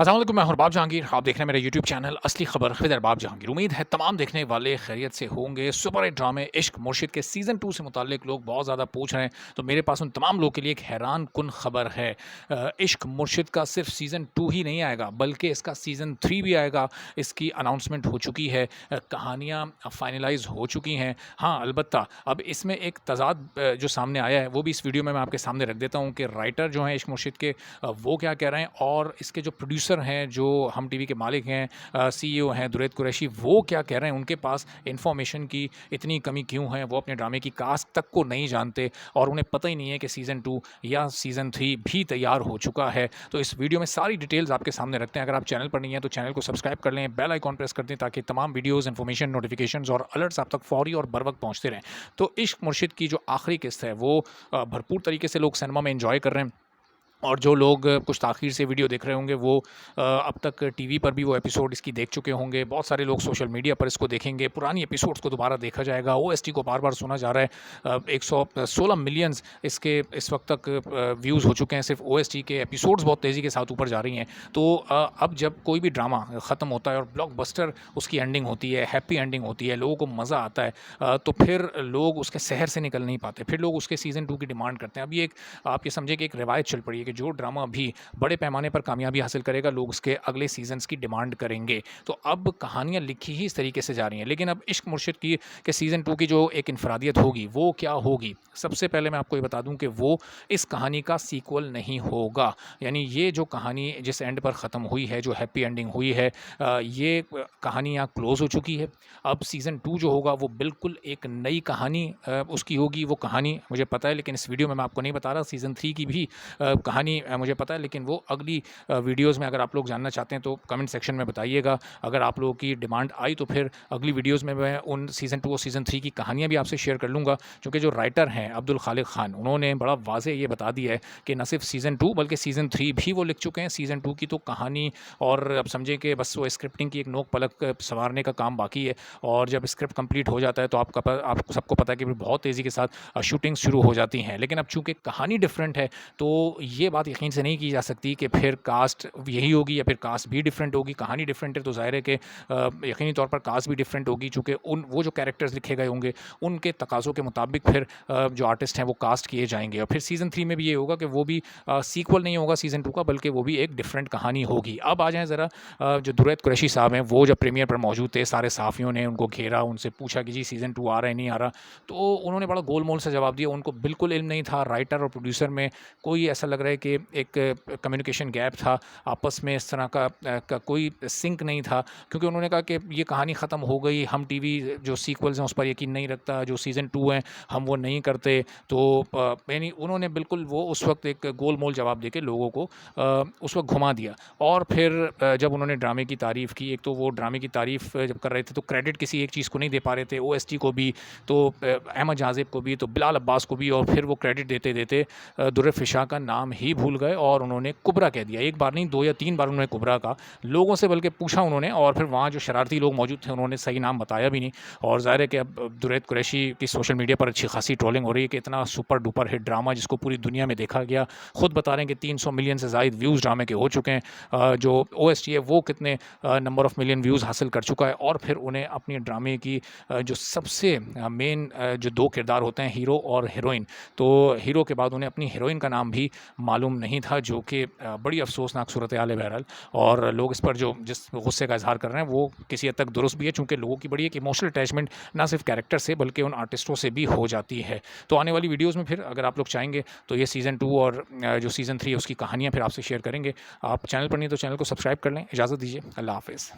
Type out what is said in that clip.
अस्सलाम वालेकुम, मैं हूं अरबाब जहांगीर। आप देख रहे हैं मेरा यूट्यूब चैनल असली खबर विद अरबाब जहांगीर। उम्मीद है तमाम देखने वाले खैरियत से होंगे। सुपर हिट ड्रामे इश्क मुर्शिद के सीज़न 2 से मुताल्लिक लोग बहुत ज़्यादा पूछ रहे हैं, तो मेरे पास उन तमाम लोगों के लिए एक हैरान कुन खबर है। इश्क मुर्शिद का सिर्फ सीज़न 2 ही नहीं आएगा, बल्कि इसका सीज़न 3 भी आएगा। इसकी अनाउंसमेंट हो चुकी है, कहानियाँ फाइनलाइज़ हो चुकी हैं। हाँ, अलबत्ता अब इसमें एक तज़ाद जो सामने आया है, वो भी इस वीडियो में मैं आपके सामने रख देता हूँ कि राइटर जो हैं इश्क मुर्शिद के, वो क्या कह रहे हैं, और इसके जो प्रोड्यूसर हैं, जो हम टीवी के मालिक हैं, सीईओ हैं दुरैद कुरैशी, वो क्या कह रहे हैं। उनके पास इन्फॉर्मेशन की इतनी कमी क्यों है, वो अपने ड्रामे की कास्ट तक को नहीं जानते और उन्हें पता ही नहीं है कि सीज़न 2 या सीज़न 3 भी तैयार हो चुका है। तो इस वीडियो में सारी डिटेल्स आपके सामने रखते हैं। अगर आप चैनल पर नहीं हैं तो चैनल को सब्सक्राइब कर लें, बेल आइकॉन प्रेस कर दें ताकि तमाम वीडियोज़, इन्फॉर्मेशन, नोटिफिकेशंस और अलर्ट्स आप तक फौरी और बर वक्त पहुँचते रहें। तो इश्क मुर्शिद की जो आखिरी किस्त है, वो भरपूर तरीके से लोग सिनेमा में एंजॉय कर रहे हैं। और जो लोग कुछ ताख़ीर से वीडियो देख रहे होंगे, वो अब तक टीवी पर भी वो एपिसोड इसकी देख चुके होंगे। बहुत सारे लोग सोशल मीडिया पर इसको देखेंगे। पुरानी एपिसोड्स को दोबारा देखा जाएगा। ओएसटी को बार-बार सुना जा रहा है। 116 मिलियंस इसके इस वक्त तक व्यूज़ हो चुके हैं। सिर्फ ओएसटी के एपिसोड्स बहुत तेज़ी के साथ ऊपर जा रही हैं। तो अब जब कोई भी ड्रामा ख़त्म होता है और ब्लॉकबस्टर उसकी एंडिंग होती है, हैप्पी एंडिंग होती है, लोगों को मज़ा आता है, तो फिर लोग उसके सहर से निकल नहीं पाते। फिर लोग उसके सीज़न 2 की डिमांड करते हैं। अब ये एक, आप ये समझिए कि एक रिवायत चल पड़ी है कि जो ड्रामा भी बड़े पैमाने पर कामयाबी हासिल करेगा, लोग उसके अगले सीजन्स की डिमांड करेंगे। तो अब कहानियाँ लिखी ही इस तरीके से जा रही हैं। लेकिन अब इश्क मुर्शिद की के सीज़न 2 की जो एक इनफरादियत होगी, वो क्या होगी? सबसे पहले मैं आपको ये बता दूं कि वो इस कहानी का सीक्वल नहीं होगा। यानी ये जो कहानी जिस एंड पर ख़त्म हुई है, जो हैप्पी एंडिंग हुई है, ये कहानी यहाँ क्लोज़ हो चुकी है। अब सीज़न 2 जो होगा वो बिल्कुल एक नई कहानी उसकी होगी। वो कहानी मुझे पता है, लेकिन इस वीडियो में मैं आपको नहीं बता रहा। सीज़न 3 की भी कहानी मुझे पता है, लेकिन वो अगली वीडियोज़ में अगर आप लोग जानना चाहते हैं तो कमेंट सेक्शन में बताइएगा। अगर आप लोगों की डिमांड आई तो फिर अगली वीडियोज़ में मैं उन सीज़न 2 और सीज़न 3 की कहानियाँ भी आपसे शेयर कर लूँगा। क्योंकि जो राइटर हैं अब्दुल खालिक खान, उन्होंने बड़ा वाज़ेह ये बता दिया है कि न सिर्फ सीज़न 2 बल्कि सीज़न 3 भी वो लिख चुके हैं। सीज़न 2 की तो कहानी, और अब समझें कि बस वो स्क्रिप्टिंग की एक नोक पलक संवारने का काम बाकी है। और जब स्क्रिप्ट कंप्लीट हो जाता है तो आप सबको पता है कि बहुत तेज़ी के साथ शूटिंग शुरू हो जाती हैं। लेकिन अब चूँकि कहानी डिफरेंट है, तो ये बात यकीन से नहीं की जा सकती कि फिर कास्ट यही होगी या फिर कास्ट भी डिफरेंट होगी। कहानी डिफरेंट है तो ज़ाहिर है कि यकीनी तौर पर कास्ट भी डिफरेंट होगी, चूँकि वो जो कैरेक्टर्स लिखे गए होंगे उनके तकाज़ों के मुताबिक फिर जो आर्टिस्ट हैं वो कास्ट किए जाएंगे। और फिर सीज़न 3 में भी ये होगा कि वो भी सीक्वल नहीं होगा सीज़न 2 का, बल्कि वो भी एक डिफरेंट कहानी होगी। अब आ जाएँ ज़रा, जो दुरैद कुरैशी साहब हैं, वो जब प्रीमियर पर मौजूद थे, सारे सहाफ़ियों ने उनको घेरा, उनसे पूछा कि जी सीज़न 2 आ रहा है, नहीं आ रहा? तो उन्होंने बड़ा गोल-मोल सा जवाब दिया। उनको बिल्कुल इल्म नहीं था। राइटर और प्रोड्यूसर में कोई ऐसा लग रहा है कि एक कम्युनिकेशन गैप था, आपस में इस तरह का कोई सिंक नहीं था। क्योंकि उन्होंने कहा कि ये कहानी ख़त्म हो गई, हम टीवी जो सीक्वल्स हैं उस पर यकीन नहीं रखता, जो सीज़न 2 हैं हम वो नहीं करते। तो यानी उन्होंने बिल्कुल वो उस वक्त एक गोल-मोल जवाब देके लोगों को उस वक्त घुमा दिया। और फिर जब उन्होंने ड्रामे की तारीफ़ की, एक तो वो ड्रामे की तारीफ़ जब कर रहे थे तो क्रेडिट किसी एक चीज़ को नहीं दे पा रहे थे, ओएसटी को भी, तो अहमद जाज़िब को भी, तो बिलाल अब्बास को भी, और फिर वो क्रेडिट देते-देते दुर्र फ़िशा का नाम ही भूल गए और उन्होंने कुबरा कह दिया। एक बार नहीं, 2 या 3 बार उन्होंने कुबरा कहा। लोगों से बल्कि पूछा उन्होंने, और फिर वहाँ जो शरारती लोग मौजूद थे उन्होंने सही नाम बताया भी नहीं। और ज़ाहिर है कि अब दुरैद कुरैशी की सोशल मीडिया पर अच्छी खासी ट्रोलिंग हो रही है कि इतना सुपर डुपर हिट ड्रामा जिसको पूरी दुनिया में देखा गया, खुद बता रहे हैं कि 300 मिलियन से ज़ायद व्यूज़ ड्रामे के हो चुके हैं। जो ओएसटी है वो कितने नंबर ऑफ़ मिलियन व्यूज़ हासिल कर चुका है। और फिर उन्हें अपनी ड्रामे की जो सबसे मेन जो 2 किरदार होते हैं, हीरो और हीरोइन, तो हीरो के बाद उन्हें अपनी हीरोइन का नाम भी मालूम नहीं था, जो कि बड़ी अफ़सोसनाक सूरत हाल है बहरहाल। और लोग इस पर जो जिस गुस्से का इज़हार कर रहे हैं वो किसी हद तक दुरुस्त भी है, चूँकि लोगों की बड़ी एक इमोशनल अटैचमेंट ना सिर्फ कैरेक्टर से बल्कि उन आर्टिस्टों से भी हो जाती है। तो आने वाली वीडियोज़ में फिर अगर आप लोग चाहेंगे तो ये सीज़न 2 और जो सीज़न 3 है उसकी कहानियाँ फिर आपसे शेयर करेंगे। आप चैनल पर नहीं तो चैनल को सब्सक्राइब कर लें। इजाज़त दीजिए। अल्लाह हाफ़िज़।